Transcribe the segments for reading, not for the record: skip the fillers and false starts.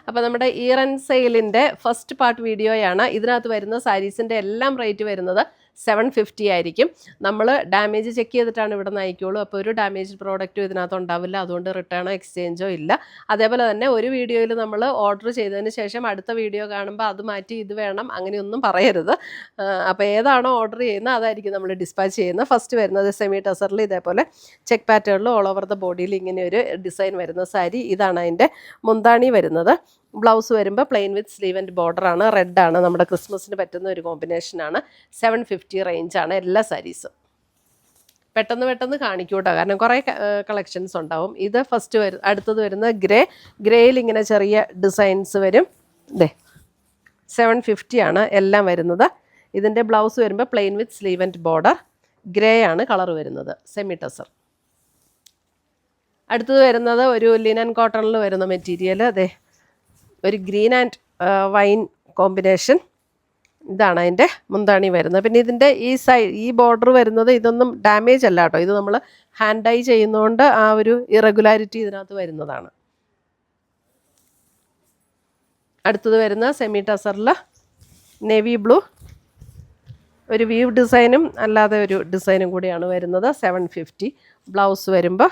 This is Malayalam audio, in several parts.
അപ്പോൾ നമ്മുടെ ഇയർ ആൻഡ് സെയിലിൻ്റെ ഫസ്റ്റ് പാർട്ട് വീഡിയോയാണ്. ഇതിനകത്ത് വരുന്ന സാരീസിൻ്റെ എല്ലാം റേറ്റ് വരുന്നത് 750 ആയിരിക്കും. നമ്മൾ ഡാമേജ് ചെക്ക് ചെയ്തിട്ടാണ് ഇവിടെ നിന്ന് അയക്കുള്ളൂ. അപ്പോൾ ഒരു ഡാമേജ് പ്രോഡക്റ്റും ഇതിനകത്ത് ഉണ്ടാവില്ല. അതുകൊണ്ട് റിട്ടേണോ എക്സ്ചേഞ്ചോ ഇല്ല. അതേപോലെ തന്നെ ഒരു വീഡിയോയിൽ നമ്മൾ ഓർഡർ ചെയ്തതിന് ശേഷം അടുത്ത വീഡിയോ കാണുമ്പോൾ അത് മാറ്റി ഇത് വേണം അങ്ങനെയൊന്നും പറയരുത്. അപ്പോൾ ഏതാണോ ഓർഡർ ചെയ്യുന്നത് അതായിരിക്കും നമ്മൾ ഡിസ്പാച്ച് ചെയ്യുന്നത്. ഫസ്റ്റ് വരുന്നത് സെമി ടസറിൽ ഇതേപോലെ ചെക്ക് പാറ്റേണിൽ ഓൾ ഓവർ ദ ബോഡിയിൽ ഇങ്ങനെ ഒരു ഡിസൈൻ വരുന്ന സാരി. ഇതാണ് അതിൻ്റെ മുന്താണി വരുന്നത്. ബ്ലൗസ് വരുമ്പോൾ പ്ലെയിൻ വിത്ത് സ്ലീവ് ആൻഡ് ബോർഡറാണ്. റെഡാണ്, നമ്മുടെ ക്രിസ്മസിന് പറ്റുന്ന ഒരു കോമ്പിനേഷനാണ്. 750 റേഞ്ചാണ് എല്ലാ സാരീസും. പെട്ടെന്ന് കാണിക്കൂട്ടോ, കാരണം കുറേ കളക്ഷൻസ് ഉണ്ടാവും. ഇത് ഫസ്റ്റ് അടുത്തത് വരുന്നത് ഗ്രേയിൽ ഇങ്ങനെ ചെറിയ ഡിസൈൻസ് വരും. ഇതേ 750 ആണ് എല്ലാം വരുന്നത്. ഇതിൻ്റെ ബ്ലൗസ് വരുമ്പോൾ plain with sleeve and border. Grey ആണ് കളർ വരുന്നത്, സെമി ടസർ. അടുത്തത് വരുന്നത് ഒരു ലിനൻ കോട്ടണിൽ വരുന്ന മെറ്റീരിയൽ. അതെ ഒരു ഗ്രീൻ ആൻഡ് വൈൻ കോമ്പിനേഷൻ. ഇതാണ് അതിൻ്റെ മുന്താണി വരുന്നത്. പിന്നെ ഇതിൻ്റെ ഈ ബോർഡർ വരുന്നത് ഇതൊന്നും ഡാമേജ് അല്ല കേട്ടോ. ഇത് നമ്മൾ ഹാൻഡ് ഡൈ ചെയ്യുന്നതുകൊണ്ട് ആ ഒരു ഇറഗുലാരിറ്റി ഇതിനകത്ത് വരുന്നതാണ്. അടുത്തത് വരുന്ന സെമി ടസറിൽ നേവി ബ്ലൂ, ഒരു വീവ് ഡിസൈനും അല്ലാതെ ഒരു ഡിസൈനും കൂടിയാണ് വരുന്നത്. 750. ബ്ലൗസ് വരുമ്പോൾ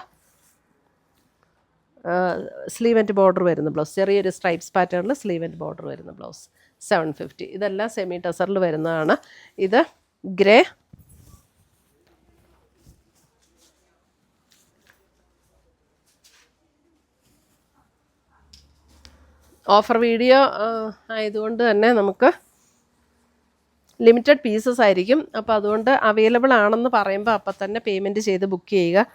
സ്ലീവ് ആൻഡ് ബോർഡർ വരുന്ന ബ്ലൗസ്, ചെറിയൊരു സ്ട്രൈപ്സ് പാറ്റേണിൽ സ്ലീവ് ആൻഡ് ബോർഡർ വരുന്ന ബ്ലൗസ്. 750. ഇതെല്ലാം സെമി ടസറിൽ വരുന്നതാണ്. ഇത് ഗ്രേ, ഓഫർ വീഡിയോ ആയതുകൊണ്ട് തന്നെ നമുക്ക് ലിമിറ്റഡ് പീസസ് ആയിരിക്കും. അപ്പോൾ അതുകൊണ്ട് അവൈലബിൾ ആണെന്ന് പറയുമ്പോൾ അപ്പം തന്നെ പേയ്മെൻറ്റ് ചെയ്ത് ബുക്ക് ചെയ്യുക.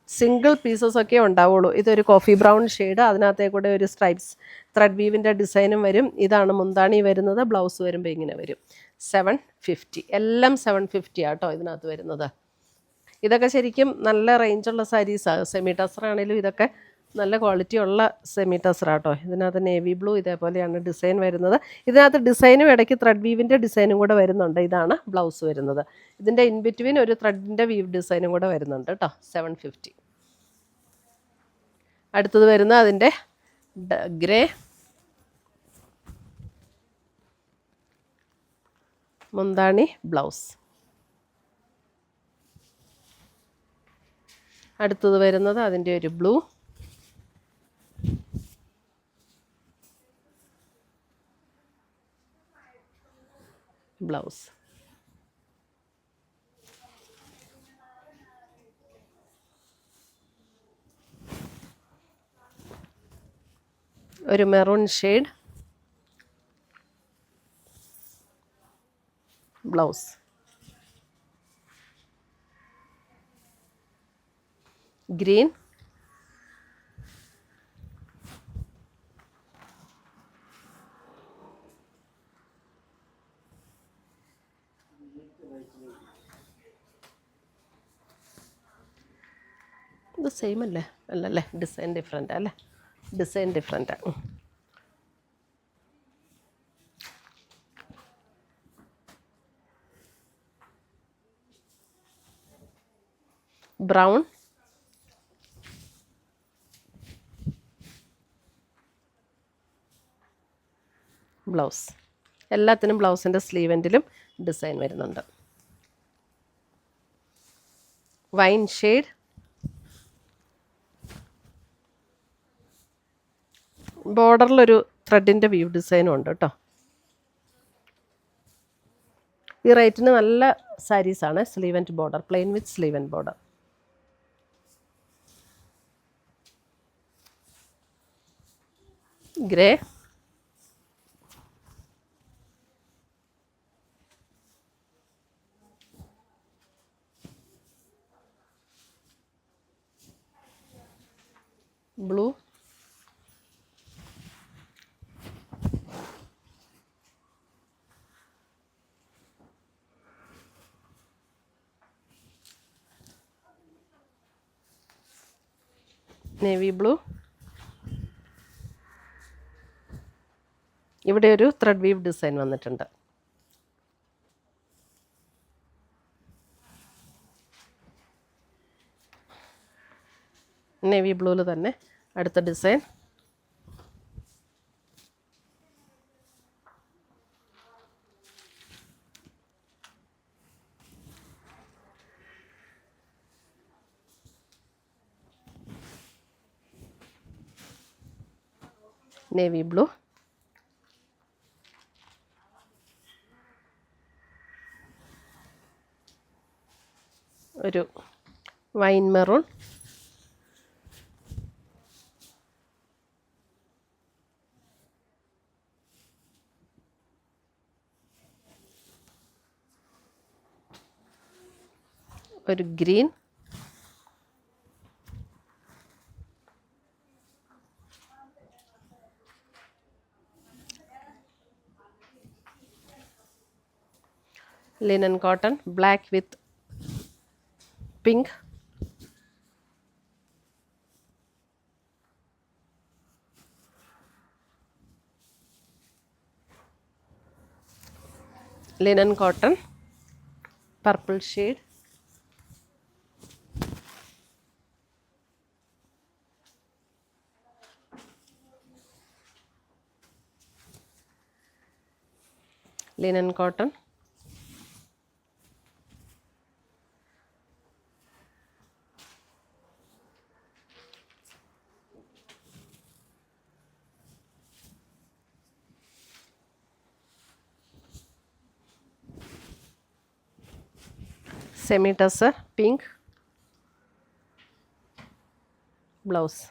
സിംഗിൾ പീസസ് ഒക്കെ ഉണ്ടാവുള്ളൂ. ഇതൊരു കോഫി ബ്രൗൺ ഷെയ്ഡ്, അതിനകത്തേ കൂടെ ഒരു സ്ട്രൈപ്സ് ത്രെഡ് വീവിൻ്റെ ഡിസൈനും വരും. ഇതാണ് മുന്താണി വരുന്നത്. ബ്ലൗസ് വരുമ്പോൾ ഇങ്ങനെ വരും. 750. എല്ലാം 750 ആട്ടോ ഇതിനകത്ത് വരുന്നത്. ഇതൊക്കെ ശരിക്കും നല്ല റേഞ്ചുള്ള സാരീസാണ്. സെമി ടസർ ആണെങ്കിലും ഇതൊക്കെ നല്ല ക്വാളിറ്റി ഉള്ള സെമി ടസറാട്ടോ. ഇതിനകത്ത് നേവി ബ്ലൂ ഇതേപോലെയാണ് ഡിസൈൻ വരുന്നത്. ഇതിനകത്ത് ഡിസൈനും ഇടയ്ക്ക് ത്രെഡ് വീവിൻ്റെ ഡിസൈനും കൂടെ വരുന്നുണ്ട്. ഇതാണ് ബ്ലൗസ് വരുന്നത്. ഇതിൻ്റെ ഇൻ ബിറ്റ്വീൻ ഒരു ത്രെഡിൻ്റെ വീവ് ഡിസൈനും കൂടെ വരുന്നുണ്ട് കേട്ടോ. 750. അടുത്തത് വരുന്നത് അതിൻ്റെ ഗ്രേ, മുന്താണി, ബ്ലൗസ്. അടുത്തത് വരുന്നത് അതിൻ്റെ ഒരു ബ്ലൂ, ബ്ലൗസ്. ഒരു മെറൂൺ ഷെയ്ഡ്, ബ്ലൗസ്. ഗ്രീൻ, ഇത് സെയിം അല്ലേ? അല്ലല്ലേ, ഡിസൈൻ ഡിഫറെൻ്റ് അല്ലേ? ഡിസൈൻ ഡിഫറെൻ്റാണ്. Brown, blouse. എല്ലാത്തിനും ബ്ലൗസിൻ്റെ സ്ലീവ് എൻഡിലും ഡിസൈൻ വരുന്നുണ്ട്. വൈൻ ഷെയ്ഡ്, ബോർഡറിലൊരു ത്രെഡിൻ്റെ വീവ് ഡിസൈനും ഉണ്ട് കേട്ടോ. ഈ റേറ്റിന് നല്ല സാരീസാണ്. Sleeve and border, plain with sleeve and border. Grey, blue, navy blue. ഇവിടെ ഒരു ത്രെഡ് വീവ് ഡിസൈൻ വന്നിട്ടുണ്ട്. നേവി ബ്ലൂവിൽ തന്നെ അടുത്ത ഡിസൈൻ. നേവി ബ്ലൂ, ഒരു വൈൻ മെറൂൺ, ഒരു green, linen cotton black with pink, linen cotton purple shade, linen cotton semi tussar pink, blouse,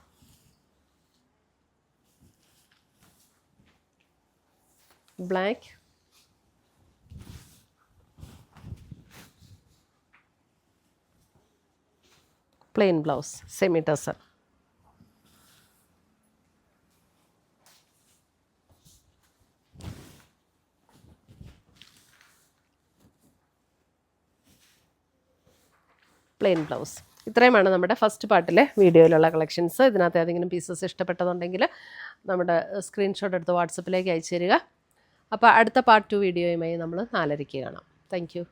black, plain blouse, semi tussar. Plain blouse. ഇത്രയുമാണ് നമ്മുടെ ഫസ്റ്റ് പാർട്ടിലെ വീഡിയോയിലുള്ള കളക്ഷൻസ്. ഇതിനകത്ത് ഏതെങ്കിലും പീസസ് ഇഷ്ടപ്പെട്ടതുണ്ടെങ്കിൽ നമ്മുടെ സ്ക്രീൻഷോട്ട് എടുത്ത് വാട്സപ്പിലേക്ക് അയച്ചു തരിക. അപ്പോൾ അടുത്ത പാർട്ട് 2 വീഡിയോയുമായി നമ്മൾ 4:30 കാണാം. Thank you.